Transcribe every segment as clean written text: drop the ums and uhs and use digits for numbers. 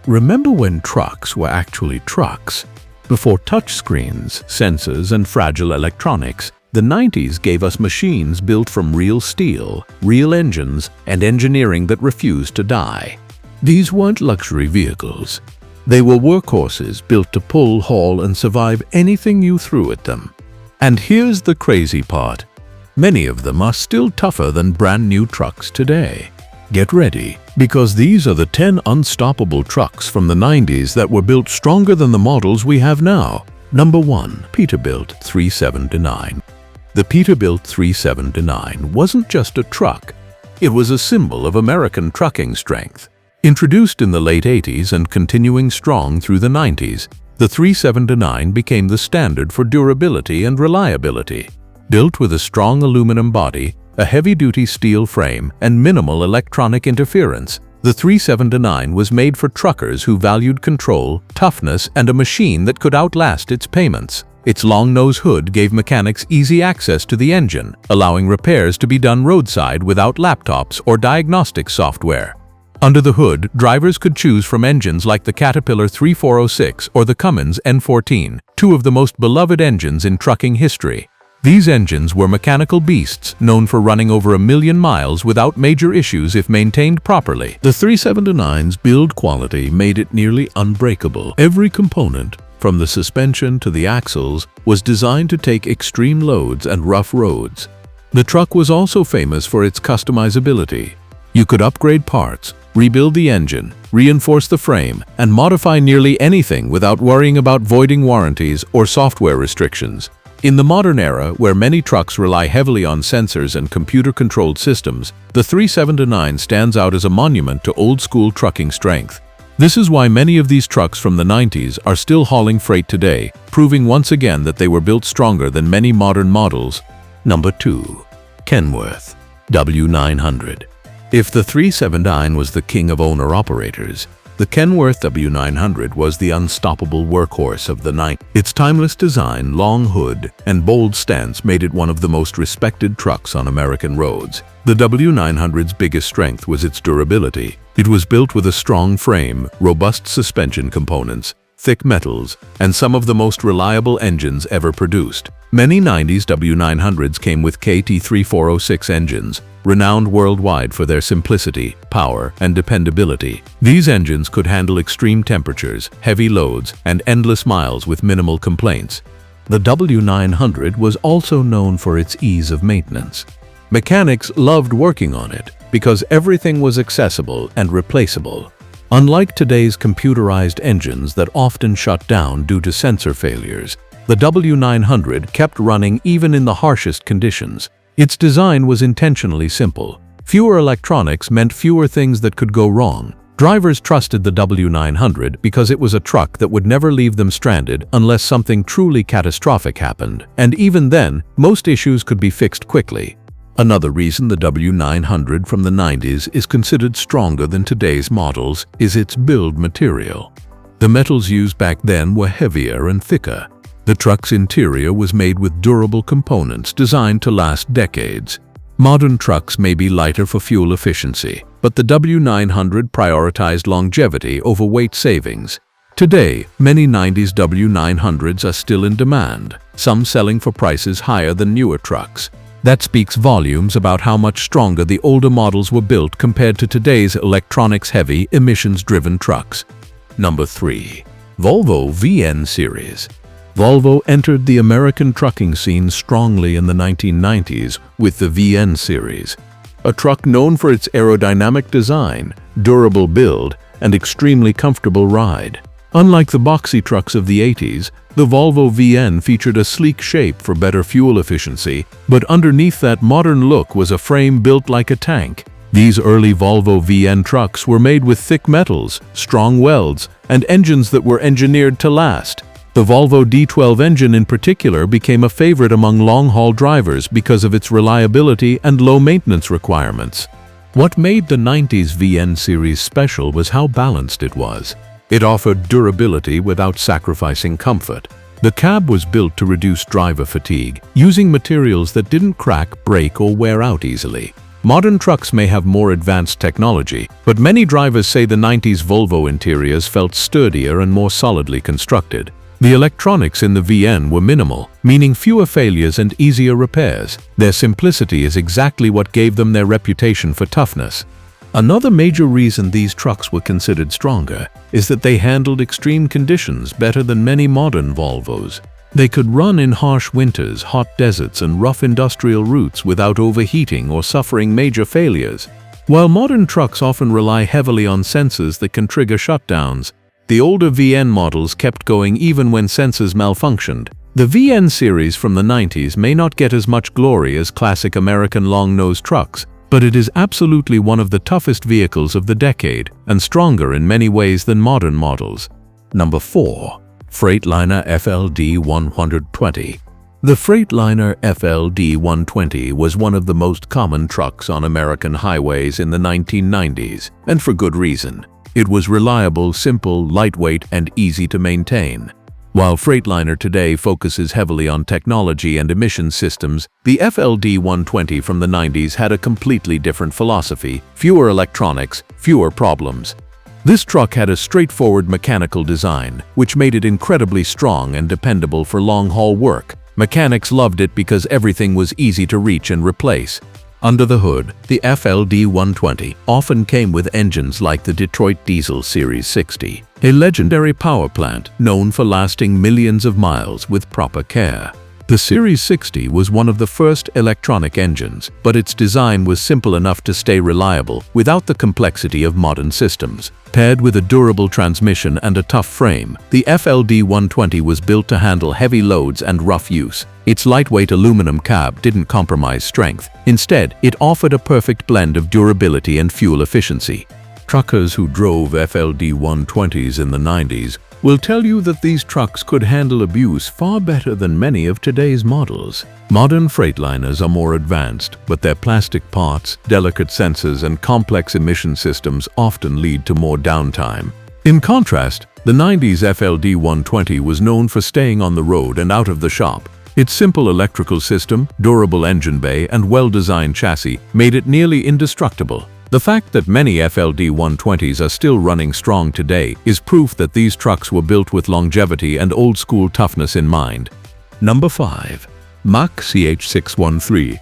Remember when trucks were actually trucks? Before touchscreens, sensors, and fragile electronics, the 90s gave us machines built from real steel, real engines, and engineering that refused to die. These weren't luxury vehicles. They were workhorses built to pull, haul, and survive anything you threw at them. And here's the crazy part. Many of them are still tougher than brand new trucks today. Get ready, because these are the 10 unstoppable trucks from the 90s that were built stronger than the models we have now. Number 1. Peterbilt 379. The Peterbilt 379 wasn't just a truck. It was a symbol of American trucking strength. Introduced in the late 80s and continuing strong through the 90s, the 379 became the standard for durability and reliability. Built with a strong aluminum body, a heavy-duty steel frame, and minimal electronic interference, the 379 was made for truckers who valued control, toughness, and a machine that could outlast its payments. Its long nose hood gave mechanics easy access to the engine, allowing repairs to be done roadside without laptops or diagnostic software. Under the hood, drivers could choose from engines like the Caterpillar 3406 or the Cummins N14, two of the most beloved engines in trucking history. These engines were mechanical beasts known for running over 1 million miles without major issues if maintained properly. The 379's build quality made it nearly unbreakable. Every component, from the suspension to the axles, was designed to take extreme loads and rough roads. The truck was also famous for its customizability. You could upgrade parts, rebuild the engine, reinforce the frame, and modify nearly anything without worrying about voiding warranties or software restrictions. In the modern era, where many trucks rely heavily on sensors and computer-controlled systems, the 379 stands out as a monument to old-school trucking strength. This is why many of these trucks from the 90s are still hauling freight today, proving once again that they were built stronger than many modern models. Number 2. Kenworth W900. If the 379 was the king of owner-operators, the Kenworth W900 was the unstoppable workhorse of the 90s. Its timeless design, long hood, and bold stance made it one of the most respected trucks on American roads. The W900's biggest strength was its durability. It was built with a strong frame, robust suspension components, thick metals, and some of the most reliable engines ever produced. Many 90s W900s came with KT3406 engines, renowned worldwide for their simplicity, power, and dependability. These engines could handle extreme temperatures, heavy loads, and endless miles with minimal complaints. The W900 was also known for its ease of maintenance. Mechanics loved working on it because everything was accessible and replaceable. Unlike today's computerized engines that often shut down due to sensor failures, the W900 kept running even in the harshest conditions. Its design was intentionally simple. Fewer electronics meant fewer things that could go wrong. Drivers trusted the W900 because it was a truck that would never leave them stranded unless something truly catastrophic happened. And even then, most issues could be fixed quickly. Another reason the W900 from the 90s is considered stronger than today's models is its build material. The metals used back then were heavier and thicker. The truck's interior was made with durable components designed to last decades. Modern trucks may be lighter for fuel efficiency, but the W900 prioritized longevity over weight savings. Today, many 90s W900s are still in demand, some selling for prices higher than newer trucks. That speaks volumes about how much stronger the older models were built compared to today's electronics-heavy, emissions-driven trucks. Number 3. Volvo VN series. Volvo entered the American trucking scene strongly in the 1990s with the VN series, a truck known for its aerodynamic design, durable build, and extremely comfortable ride. Unlike the boxy trucks of the 80s, the Volvo VN featured a sleek shape for better fuel efficiency, but underneath that modern look was a frame built like a tank. These early Volvo VN trucks were made with thick metals, strong welds, and engines that were engineered to last. The Volvo D12 engine in particular became a favorite among long-haul drivers because of its reliability and low maintenance requirements. What made the 90s VN series special was how balanced it was. It offered durability without sacrificing comfort. The cab was built to reduce driver fatigue, using materials that didn't crack, break, or wear out easily. Modern trucks may have more advanced technology, but many drivers say the 90s Volvo interiors felt sturdier and more solidly constructed. The electronics in the VN were minimal, meaning fewer failures and easier repairs. Their simplicity is exactly what gave them their reputation for toughness. Another major reason these trucks were considered stronger is that they handled extreme conditions better than many modern Volvos. They could run in harsh winters, hot deserts, and rough industrial routes without overheating or suffering major failures. While modern trucks often rely heavily on sensors that can trigger shutdowns, the older VN models kept going even when sensors malfunctioned. The VN series from the 90s may not get as much glory as classic American long-nosed trucks, but it is absolutely one of the toughest vehicles of the decade and stronger in many ways than modern models. Number 4. Freightliner FLD120. The Freightliner FLD120 was one of the most common trucks on American highways in the 1990s, and for good reason. It was reliable, simple, lightweight, and easy to maintain. While Freightliner today focuses heavily on technology and emission systems, the FLD120 from the 90s had a completely different philosophy: fewer electronics, fewer problems. This truck had a straightforward mechanical design, which made it incredibly strong and dependable for long-haul work. Mechanics loved it because everything was easy to reach and replace. Under the hood, the FLD120 often came with engines like the Detroit Diesel Series 60, a legendary power plant known for lasting millions of miles with proper care. The Series 60 was one of the first electronic engines, but its design was simple enough to stay reliable without the complexity of modern systems. Paired with a durable transmission and a tough frame, the FLD120 was built to handle heavy loads and rough use. Its lightweight aluminum cab didn't compromise strength. Instead, it offered a perfect blend of durability and fuel efficiency. Truckers who drove FLD120s in the 90s will tell you that these trucks could handle abuse far better than many of today's models. Modern Freightliners are more advanced, but their plastic parts, delicate sensors, and complex emission systems often lead to more downtime. In contrast, the 90s FLD120 was known for staying on the road and out of the shop. Its simple electrical system, durable engine bay, and well-designed chassis made it nearly indestructible. The fact that many FLD120s are still running strong today is proof that these trucks were built with longevity and old-school toughness in mind. Number 5. Mack CH613.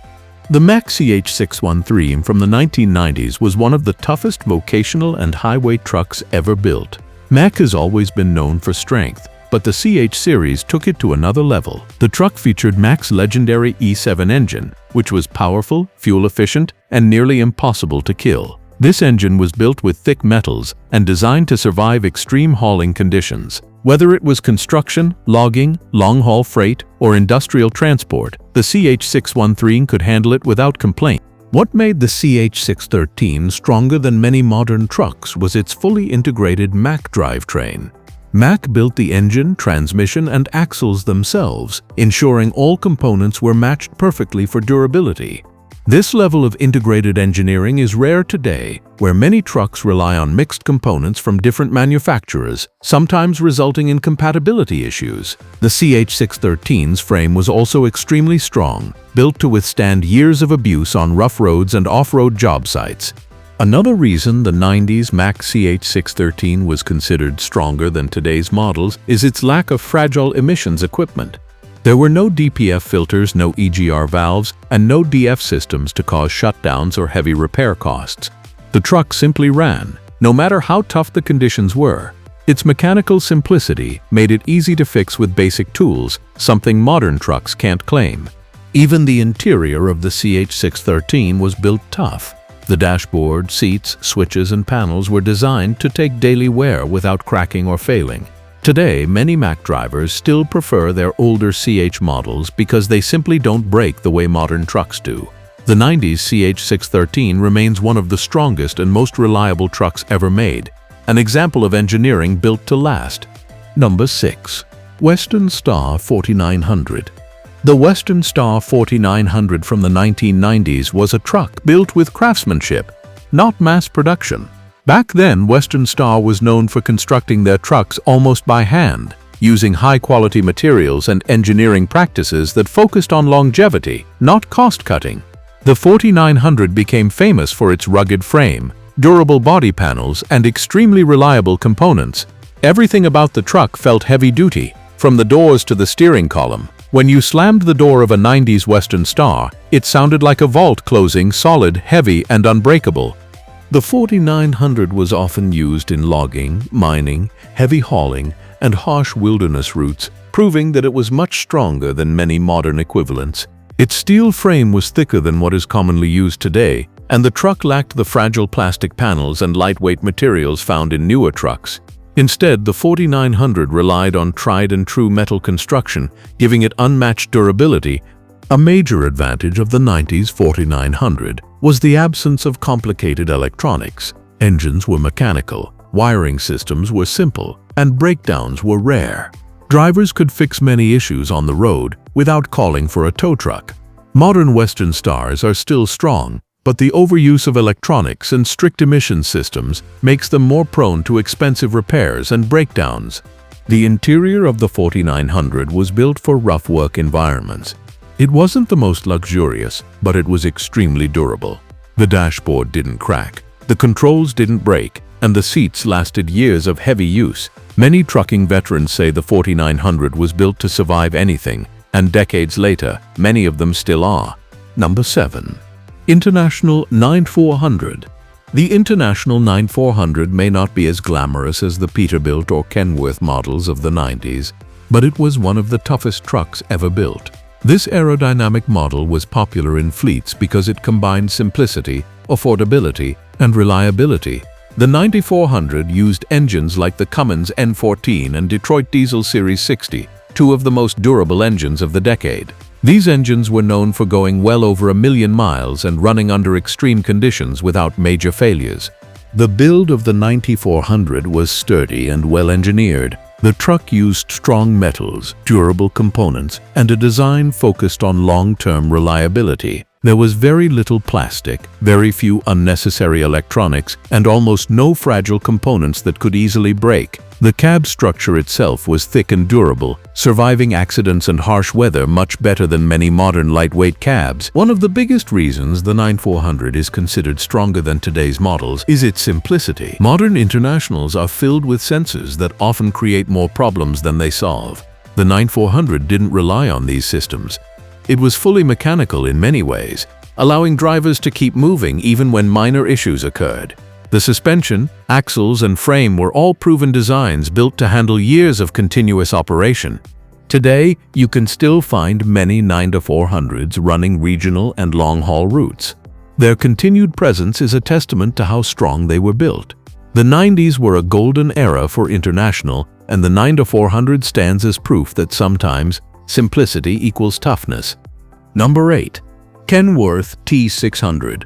The Mack CH613 from the 1990s was one of the toughest vocational and highway trucks ever built. Mack has always been known for strength, but the CH series took it to another level. The truck featured Mack's legendary E7 engine, which was powerful, fuel-efficient, and nearly impossible to kill. This engine was built with thick metals and designed to survive extreme hauling conditions. Whether it was construction, logging, long-haul freight, or industrial transport, the CH613 could handle it without complaint. What made the CH613 stronger than many modern trucks was its fully integrated Mack drivetrain. Mack built the engine, transmission, and axles themselves, ensuring all components were matched perfectly for durability. This level of integrated engineering is rare today, where many trucks rely on mixed components from different manufacturers, sometimes resulting in compatibility issues. The CH613's frame was also extremely strong, built to withstand years of abuse on rough roads and off-road job sites. Another reason the 90s Mack CH613 was considered stronger than today's models is its lack of fragile emissions equipment. There were no DPF filters, no EGR valves, and no DF systems to cause shutdowns or heavy repair costs. The truck simply ran, no matter how tough the conditions were. Its mechanical simplicity made it easy to fix with basic tools, something modern trucks can't claim. Even the interior of the CH613 was built tough. The dashboard, seats, switches, and panels were designed to take daily wear without cracking or failing. Today, many Mack drivers still prefer their older CH models because they simply don't break the way modern trucks do. The 90s CH613 remains one of the strongest and most reliable trucks ever made, an example of engineering built to last. Number 6. Western Star 4900. The Western Star 4900 from the 1990s was a truck built with craftsmanship, not mass production. Back then, Western Star was known for constructing their trucks almost by hand, using high-quality materials and engineering practices that focused on longevity, not cost-cutting. The 4900 became famous for its rugged frame, durable body panels, and extremely reliable components. Everything about the truck felt heavy-duty, from the doors to the steering column. When you slammed the door of a 90s Western Star, it sounded like a vault closing, solid, heavy, and unbreakable. The 4900 was often used in logging, mining, heavy hauling, and harsh wilderness routes, proving that it was much stronger than many modern equivalents. Its steel frame was thicker than what is commonly used today, and the truck lacked the fragile plastic panels and lightweight materials found in newer trucks. Instead, the 4900 relied on tried-and-true metal construction, giving it unmatched durability. A major advantage of the 90s 4900 was the absence of complicated electronics. Engines were mechanical, wiring systems were simple, and breakdowns were rare. Drivers could fix many issues on the road without calling for a tow truck. Modern Western Stars are still strong, but the overuse of electronics and strict emission systems makes them more prone to expensive repairs and breakdowns. The interior of the 4900 was built for rough work environments. It wasn't the most luxurious, but it was extremely durable. The dashboard didn't crack, the controls didn't break, and the seats lasted years of heavy use. Many trucking veterans say the 4900 was built to survive anything, and decades later, many of them still are. Number 7. International 9400. The International 9400 may not be as glamorous as the Peterbilt or Kenworth models of the 90s, but it was one of the toughest trucks ever built. This aerodynamic model was popular in fleets because it combined simplicity, affordability, and reliability. The 9400 used engines like the Cummins N14 and Detroit Diesel Series 60, two of the most durable engines of the decade. These engines were known for going well over 1 million miles and running under extreme conditions without major failures. The build of the 9400 was sturdy and well-engineered. The truck used strong metals, durable components, and a design focused on long-term reliability. There was very little plastic, very few unnecessary electronics, and almost no fragile components that could easily break. The cab structure itself was thick and durable, surviving accidents and harsh weather much better than many modern lightweight cabs. One of the biggest reasons the 9400 is considered stronger than today's models is its simplicity. Modern Internationals are filled with sensors that often create more problems than they solve. The 9400 didn't rely on these systems. It was fully mechanical in many ways, allowing drivers to keep moving even when minor issues occurred. The suspension, axles, and frame were all proven designs built to handle years of continuous operation. Today, you can still find many 9400s running regional and long-haul routes. Their continued presence is a testament to how strong they were built. The 90s were a golden era for International, and the 9400 stands as proof that sometimes simplicity equals toughness. Number 8. Kenworth T600.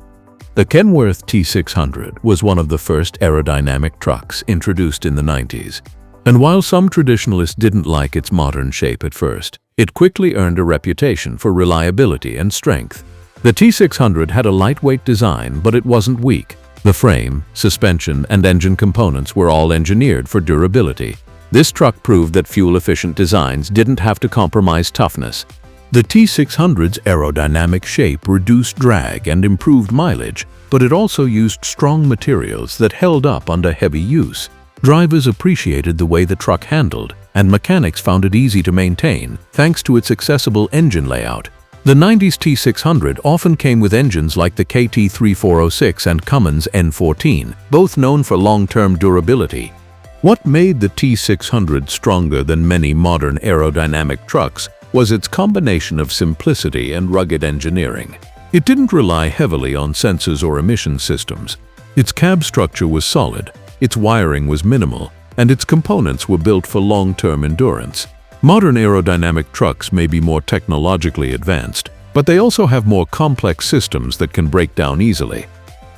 The Kenworth T600 was one of the first aerodynamic trucks introduced in the 90s. And while some traditionalists didn't like its modern shape at first, it quickly earned a reputation for reliability and strength. The T600 had a lightweight design, but it wasn't weak. The frame, suspension, and engine components were all engineered for durability. This truck proved that fuel-efficient designs didn't have to compromise toughness. The T600's aerodynamic shape reduced drag and improved mileage, but it also used strong materials that held up under heavy use. Drivers appreciated the way the truck handled, and mechanics found it easy to maintain, thanks to its accessible engine layout. The 90s T600 often came with engines like the KT3406 and Cummins N14, both known for long-term durability. What made the T600 stronger than many modern aerodynamic trucks was its combination of simplicity and rugged engineering. It didn't rely heavily on sensors or emission systems. Its cab structure was solid, its wiring was minimal, and its components were built for long-term endurance. Modern aerodynamic trucks may be more technologically advanced, but they also have more complex systems that can break down easily.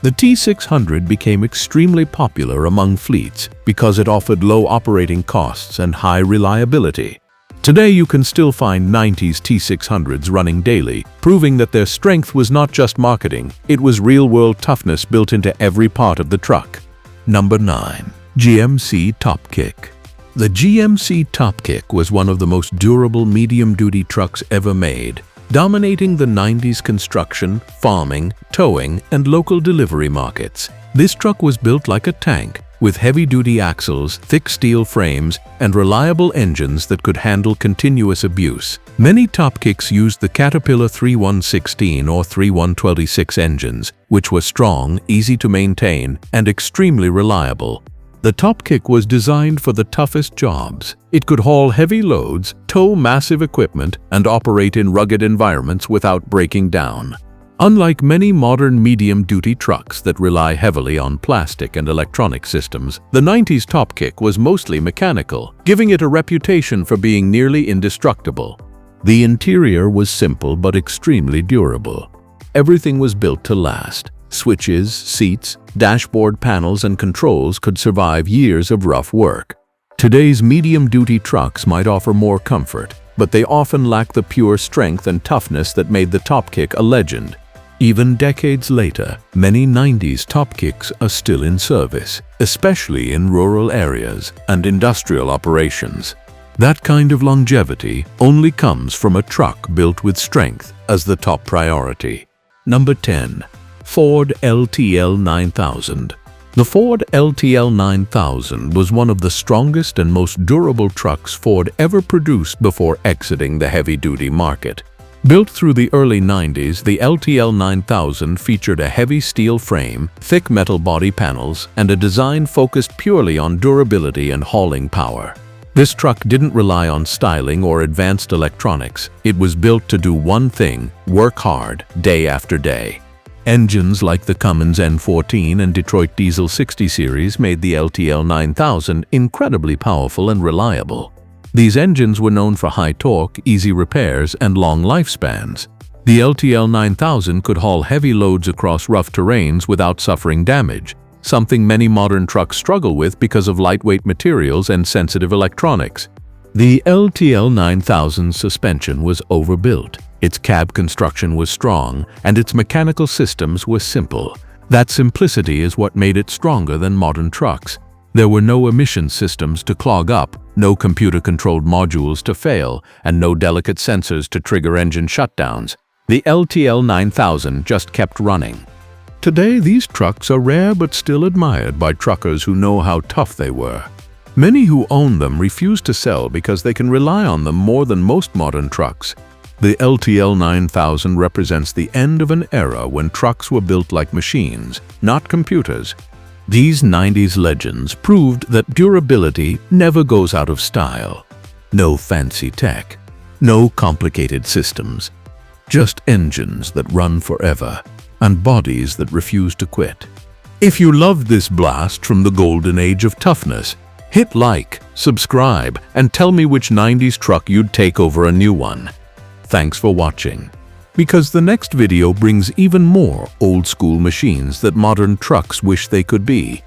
The T600 became extremely popular among fleets because it offered low operating costs and high reliability. Today you can still find 90s T600s running daily, proving that their strength was not just marketing, it was real-world toughness built into every part of the truck. Number 9. GMC Topkick. The GMC Topkick was one of the most durable medium-duty trucks ever made. dominating the 90s construction, farming, towing, and local delivery markets. This truck was built like a tank, with heavy-duty axles, thick steel frames, and reliable engines that could handle continuous abuse. Many Topkicks used the Caterpillar 3116 or 3126 engines, which were strong, easy to maintain, and extremely reliable. The Topkick was designed for the toughest jobs. It could haul heavy loads, tow massive equipment, and operate in rugged environments without breaking down. Unlike many modern medium-duty trucks that rely heavily on plastic and electronic systems, the 90s Topkick was mostly mechanical, giving it a reputation for being nearly indestructible. The interior was simple but extremely durable. Everything was built to last. Switches, seats, dashboard panels, and controls could survive years of rough work. Today's medium-duty trucks might offer more comfort, but they often lack the pure strength and toughness that made the Topkick a legend. Even decades later, many 90s Topkicks are still in service, especially in rural areas and industrial operations. That kind of longevity only comes from a truck built with strength as the top priority. Number 10. Ford LTL9000. The Ford LTL9000 was one of the strongest and most durable trucks Ford ever produced before exiting the heavy-duty market. Built through the early 90s, the LTL9000 featured a heavy steel frame, thick metal body panels, and a design focused purely on durability and hauling power. This truck didn't rely on styling or advanced electronics. It was built to do one thing: work hard, day after day. Engines like the Cummins N14 and Detroit Diesel 60 series made the LTL9000 incredibly powerful and reliable. These engines were known for high torque, easy repairs, and long lifespans. The LTL9000 could haul heavy loads across rough terrains without suffering damage, something many modern trucks struggle with because of lightweight materials and sensitive electronics. The LTL9000's suspension was overbuilt. Its cab construction was strong, and its mechanical systems were simple. That simplicity is what made it stronger than modern trucks. There were no emission systems to clog up, no computer-controlled modules to fail, and no delicate sensors to trigger engine shutdowns. The LTL9000 just kept running. Today, these trucks are rare but still admired by truckers who know how tough they were. Many who own them refuse to sell because they can rely on them more than most modern trucks. The LTL9000 represents the end of an era when trucks were built like machines, not computers. These 90s legends proved that durability never goes out of style. No fancy tech, no complicated systems, just engines that run forever and bodies that refuse to quit. If you loved this blast from the golden age of toughness, hit like, subscribe, and tell me which 90s truck you'd take over a new one. Thanks for watching, because the next video brings even more old-school machines that modern trucks wish they could be.